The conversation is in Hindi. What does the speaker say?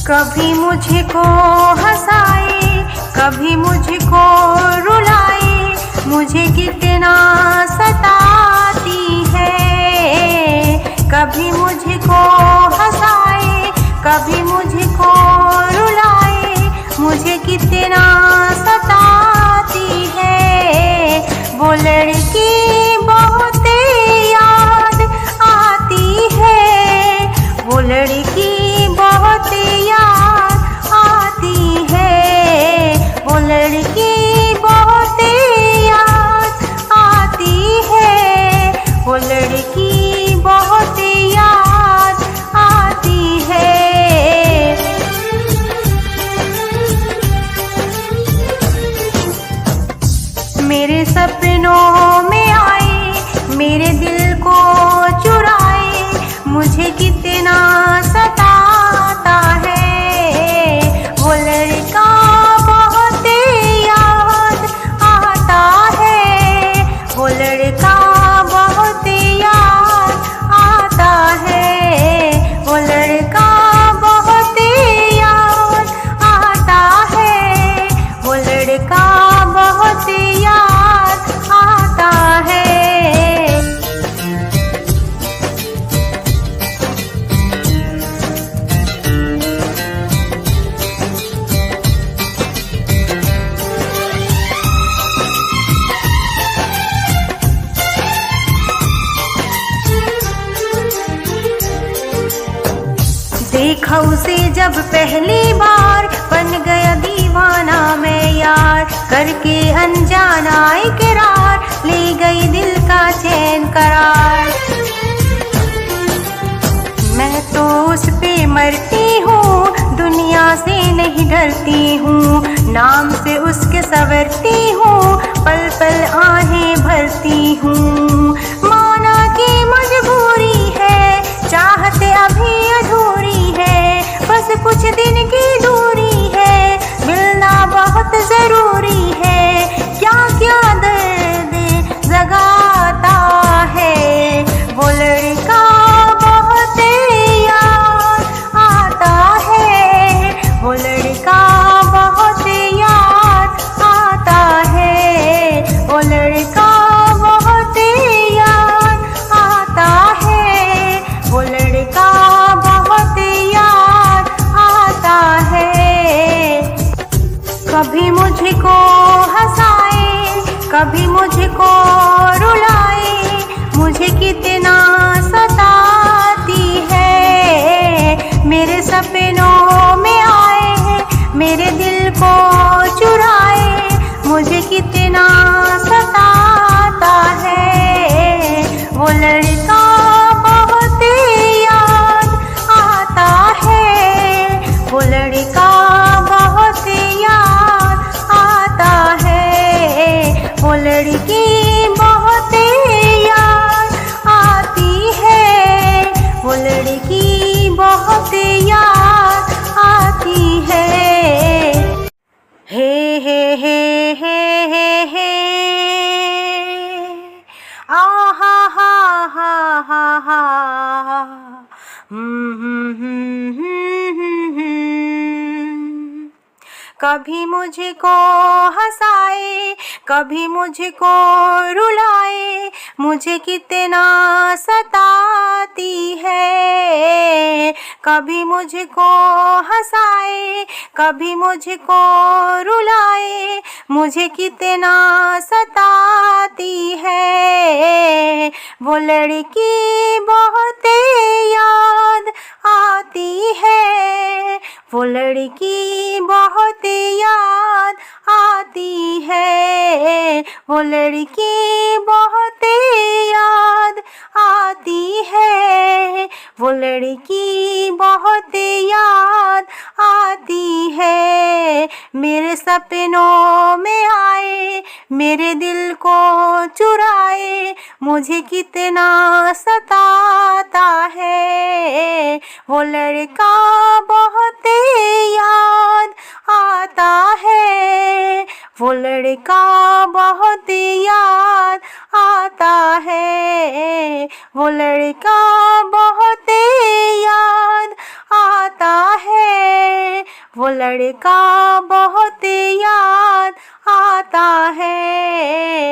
कभी मुझको हंसाए, कभी मुझको रुलाए, मुझे कितना सताती है। कभी मुझको हंसाए, कभी मुझको रुलाए, मुझे कितना सताती है। वो लड़की बहुत याद आती है, वो लड़की बहुत याद आती है, वो लड़की बहुत याद आती है, वो लड़की बहुत याद आती है। मेरे सपनों में आए, मेरे दिल को चुराए, मुझे कितना सताता है। वो लड़का बहुत याद आता है, वो लड़का बहुत याद आता है, वो लड़का बहुत याद आता है, वो लड़का बहुत याद आता है। देखा उसे जब पहली बार, बन गया दीवाना मैं यार, करके अनजाना इकरार, ले गई दिल का चैन करार। मैं तो उस पे मरती हूँ, दुनिया से नहीं डरती हूँ, नाम से उसके संवरती हूँ, पल पल आहें भरती हूँ। माना कि मजबूरी है, चाहते अभी अधूरी है, बस कुछ दिन की दूरी है, मिलना बहुत जरूरी है। क्या क्या दर्द जगाता है, वो लड़का बहुत याद आता है, वो लड़का बहुत याद आता है, वो लड़का बहुत याद आता है, वो लड़का बहुत याद आता है। कभी मुझको हंसाए, कभी मुझको रुलाए, मुझे कितना सताती है। मेरे सपनों में आए, मेरे दिल को चुराए, मुझे कितना सताता है। वो लड़का बहुत याद आता है, वो लड़का बहुत याद आता है, वो लड़की बहुत याद आती है, वो लड़की बहुत याद आती है। हे हे हे हे हे हे, आ हा हा हा हा हा, कभी मुझको हंसाए, कभी मुझको रुलाए, मुझे कितना सताती है। कभी मुझको हंसाए, कभी मुझको रुलाए, मुझे कितना सताती है। वो लड़की बहुत याद आती है, वो लड़की बहुत याद आती है, वो लड़की बहुत याद आती है, वो लड़की बहुत याद आती है। मेरे सपनों में आए, मेरे दिल को चुराए, मुझे कितना सताता है। वो लड़का बहुत याद आता है, वो लड़का बहुत याद आता है, वो लड़का बहुत याद आता आता है, वो लड़का बहुत याद आता है।